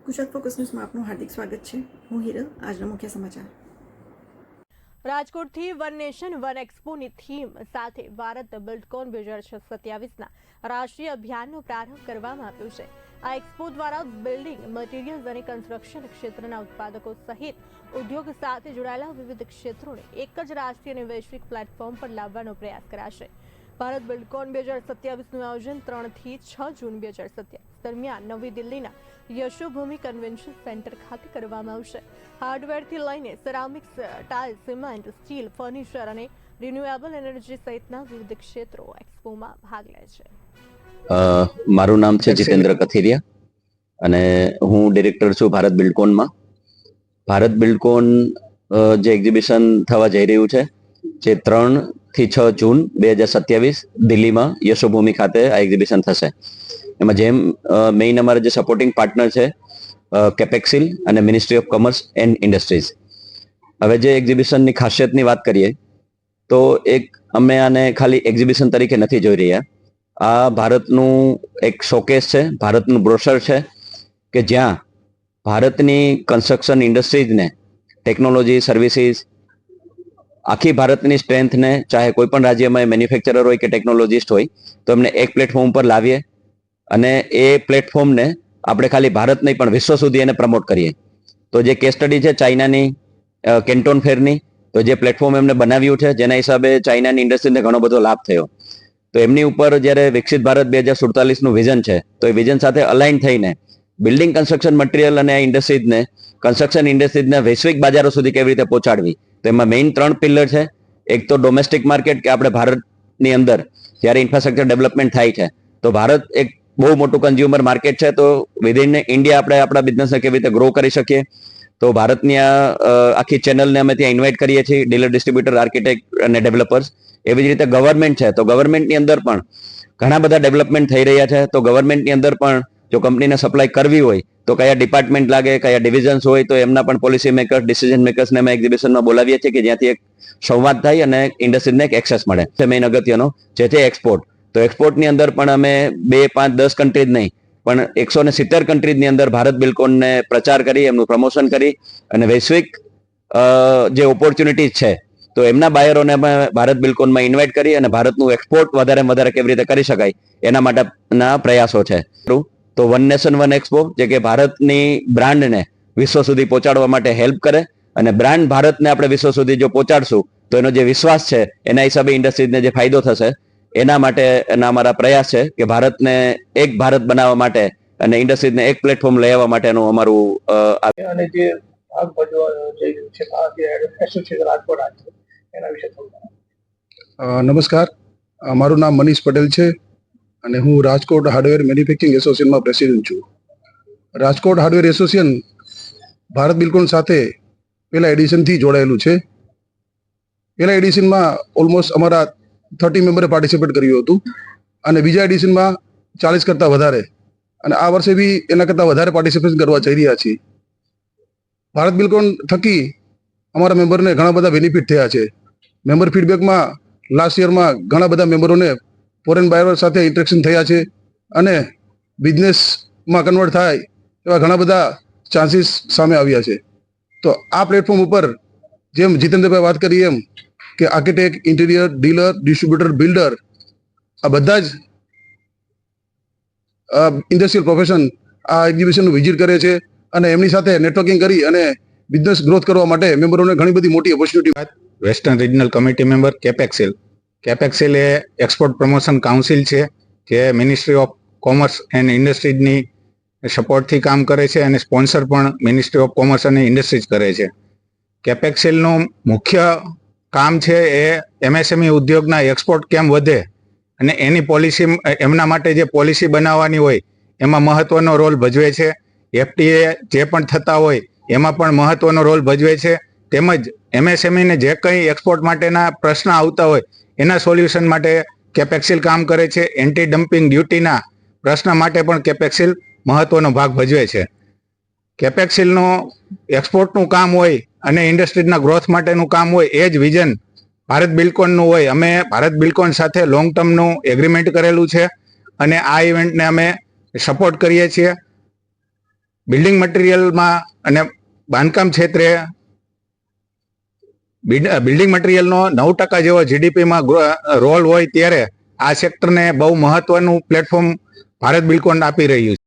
Gujarat focus ન્યૂઝમાં આપનું હાર્દિક સ્વાગત છે. હું હિરલ. આજના મુખ્ય સમાચાર. રાજકોટથી વન નેશન વન એક્સપોની થીમ સાથે ભારત બિલ્ડકોન 2027ના રાષ્ટ્રીય અભિયાનનો પ્રારંભ કરવામાં આવ્યો છે. આ એક્સપો દ્વારા બિલ્ડિંગ મટીરિયલ્સ અને કન્સ્ટ્રક્શન ક્ષેત્રના ઉત્પાદકો સહિત ઉદ્યોગ સાથે જોડાયેલા વિવિધ ક્ષેત્રોને એક જ રાષ્ટ્રીય અને વૈશ્વિક પ્લેટફોર્મ પર લાવવાનો પ્રયાસ કરાશે. ભારત બિલ્ડકોન 2027નું આયોજન 3 થી 6 જૂન 2027 દરમિયાન નવી દિલ્હીના યશોભૂમિ કન્વેન્શન સેન્ટર ખાતે કરવામાં આવશે. હાર્ડવેરથી લઈને ceramics, tiles, cement, steel, furniture અને રિન્યુએબલ એનર્જી સહિતના વિવિધ ક્ષેત્રો એક્સપોમાં ભાગ લે છે. મારું નામ છે જીતેન્દ્ર કથિરિયા અને હું ડિરેક્ટર છું ભારત બિલ્ડકોનમાં. ભારત બિલ્ડકોન જે એક્ઝિબિશન થવા જઈ રહ્યું છે જે 3 થી 6 જૂન 2027 દિલ્હીમાં યશોભૂમિ ખાતે આ એક્ઝિબિશન થશે. એમાં જેમ મેઇન અમારા જે સપોર્ટિંગ પાર્ટનર છે કેપેક્સિલ અને ministry of commerce and industries. હવે જે એક્ઝિબિશનની ખાસિયતની વાત કરીએ તો અમે આને ખાલી એક્ઝિબિશન તરીકે નથી જોઈ રહ્યા. આ ભારતનું એક શોકેસ છે, ભારતનું બ્રોશર છે કે જ્યાં ભારતની કન્સ્ટ્રક્શન ઇન્ડસ્ટ્રીઝને ટેકનોલોજી, સર્વિસીસ, આખી ભારતની સ્ટ્રેન્થને ચાહે કોઈ પણ રાજ્યમાં મેન્યુફેક્ચરર હોય કે ટેકનોલોજીસ્ટ હોય તો એમને એક પ્લેટફોર્મ પર લાવીએ અને એ પ્લેટફોર્મને આપણે ખાલી ભારત નહીં પણ વિશ્વ સુધી એને પ્રમોટ કરીએ. તો જે કેસ સ્ટડી છે ચાઇનાની કેન્ટોન ફેરની, તો જે પ્લેટફોર્મ એમને બનાવ્યું છે જેના હિસાબે ચાઇનાની ઇન્ડસ્ટ્રીને ઘણો બધો લાભ થયો. તો એમની ઉપર જ્યારે વિકસિત ભારત 2047નું વિઝન છે તો એ વિઝન સાથે અલાઇન થઈને બિલ્ડિંગ કન્સ્ટ્રક્શન મટીરિયલ અને આ ઇન્ડસ્ટ્રીઝને કન્સ્ટ્રક્શન ઇન્ડસ્ટ્રીઝને વૈશ્વિક બજારો સુધી કેવી રીતે પહોંચાડવી. તો એમાં મેઇન 3 પિલર છે. એક તો ડોમેસ્ટિક માર્કેટ કે આપણે ભારતની અંદર જ્યારે ઇન્ફ્રાસ્ટ્રક્ચર ડેવલપમેન્ટ થાય છે તો ભારત એક બહુ મોટું કન્ઝ્યુમર માર્કેટ છે, તો વિધિન ઇન્ડિયા આપણે આપણા બિઝનેસને કેવી રીતે ગ્રો કરી શકીએ. તો ભારતની આખી ચેનલને અમે ત્યાં ઇન્વાઇટ કરીએ છીએ, ડીલર, ડિસ્ટ્રીબ્યુટર, આર્કિટેક્ટ અને ડેવલપર્સ. એવી જ રીતે ગવર્મેન્ટ છે તો ગવર્મેન્ટની અંદર પણ ઘણા બધા ડેવલપમેન્ટ થઈ રહ્યા છે. તો ગવર્મેન્ટની અંદર પણ જો કંપનીને સપ્લાય કરવી હોય તો કયા ડિપાર્ટમેન્ટ લાગે, કયા ડિવિઝન્સ હોય, તો એમના પણ પોલિસી મેકર્સ, ડિસિઝન મેકર્સને અમે એક્ઝિબિશનમાં બોલાવીએ છીએ કે જ્યાંથી એક સંવાદ થાય અને ઇન્ડસ્ટ્રીને એક એક્સેસ મળે. મેઇન અગત્યનો જે છે એક્સપોર્ટ. તો એક્સપોર્ટની અંદર પણ અમે 2, 5, 10 કન્ટ્રીઝ નહીં પણ 170 કન્ટ્રીઝની અંદર ભારત બિલ્ડકોનને પ્રચાર કરી, એમનું પ્રમોશન કરી અને વૈશ્વિક જે ઓપોર્ચ્યુનિટીઝ છે તો એમના બાયરોને અમે ભારત બિલ્ડકોનમાં ઇન્વાઇટ કરી અને ભારતનું એક્સપોર્ટ વધારે કેવી રીતે કરી શકાય એના માટેના પ્રયાસો છે. તો વન નેશન વન એક્સપો જે કે ભારતની બ્રાન્ડને વિશ્વ સુધી પહોંચાડવા માટે હેલ્પ કરે અને બ્રાન્ડ ભારતને આપણે વિશ્વ સુધી જો પહોંચાડશું તો એનો જે વિશ્વાસ છે એના હિસાબે ઇન્ડસ્ટ્રીઝને જે ફાયદો થશે એના માટે અમારા પ્રયાસ છે કે ભારતને એક ભારત બનાવવા માટે અને ઇન્ડસ્ટ્રીઝને એક પ્લેટફોર્મ લઈ આવવા માટેનું અમારું અને જે ભાગ ભજવા જઈ રહ્યું છે આ જે એસોસિએશન રાજકોટ છે એના વિશે થોડું. નમસ્કાર, મારું નામ મનીષ પટેલ છે અને હું રાજકોટ હાર્ડવેર મેન્યુફેક્ચરિંગ એસોસિએશનમાં પ્રેસિડેન્ટ છું. Rajkot hardware association Bharat Buildcon સાથે પહેલા એડિશનથી જોડાયેલું છે. પહેલા એડિશનમાં ઓલમોસ્ટ અમારા 30 મેમ્બરે પાર્ટિસિપેટ કર્યું હતું અને બીજા એડિશનમાં 40 કરતાં વધારે, અને આ વર્ષે બી એના કરતાં વધારે પાર્ટિસિપેશન કરવા જઈ રહ્યા છીએ. ભારત બિલ્ડકોન થકી અમારા મેમ્બરને ઘણા બધા બેનિફિટ થયા છે. મેમ્બર ફીડબેકમાં લાસ્ટ યરમાં ઘણા બધા મેમ્બરોને ફોરેન બાયર સાથે ઇન્ટરેક્શન થયા છે અને બિઝનેસમાં કન્વર્ટ થાય એવા ઘણા બધા ચાન્સીસ સામે આવ્યા છે. તો આ પ્લેટફોર્મ ઉપર જેમ જીતેન્દ્રભાઈ વાત કરી એમ કે architect, interior, dealer, distributor, builder આ બધા જ ઇન્ડસ્ટ્રીયલ પ્રોફેશન આ એક્ઝિબિશનનું વિઝિટ કરે છે અને એમની સાથે નેટવર્કિંગ કરી અને બિઝનેસ ગ્રોથ કરવા માટે મેમ્બરોને ઘણી બધી મોટી opportunity. Western regional committee member Capexil. Capexil એ એક્સપોર્ટ પ્રમોશન કાઉન્સિલ છે જે મિનિસ્ટ્રી ઓફ કોમર્સ એન્ડ ઇન્ડસ્ટ્રીઝની સપોર્ટથી કામ કરે છે અને સ્પોન્સર પણ મિનિસ્ટ્રી ઓફ કોમર્સ અને ઇન્ડસ્ટ્રીઝ કરે છે. કેપેક્સિલનું મુખ્ય કામ છે એ એમએસએમઈ ઉદ્યોગના એક્સપોર્ટ કેમ વધે અને એની પોલિસી, એમના માટે જે પોલિસી બનાવવાની હોય એમાં મહત્વનો રોલ ભજવે છે. એફટીએ જે પણ થતા હોય એમાં પણ મહત્વનો રોલ ભજવે છે. તેમજ એમએસએમઈને જે કંઈ એક્સપોર્ટ માટેના પ્રશ્ન આવતા હોય એના સોલ્યુશન માટે કેપેક્સિલ કામ કરે છે. એન્ટી ડમ્પિંગ ડ્યુટીના પ્રશ્ન માટે પણ કેપેક્સિલ મહત્વનો ભાગ ભજવે છે. કેપેક્સિલનું એક્સપોર્ટનું કામ હોય અને ઇન્ડસ્ટ્રીઝના ગ્રોથ માટેનું કામ હોય એ જ વિઝન ભારત બિલ્ડકોનનું હોય. અમે ભારત બિલ્ડકોન સાથે લોંગ ટર્મનું એગ્રીમેન્ટ કરેલું છે અને આ ઇવેન્ટને અમે સપોર્ટ કરીએ છીએ. બિલ્ડિંગ મટીરિયલમાં અને બાંધકામ ક્ષેત્રે બિલ્ડિંગ મટીરિયલનો 9% જેવો જીડીપીમાં રોલ હોય ત્યારે આ સેક્ટરને બહુ મહત્વનું પ્લેટફોર્મ ભારત બિલ્ડકોન આપી રહ્યું છે.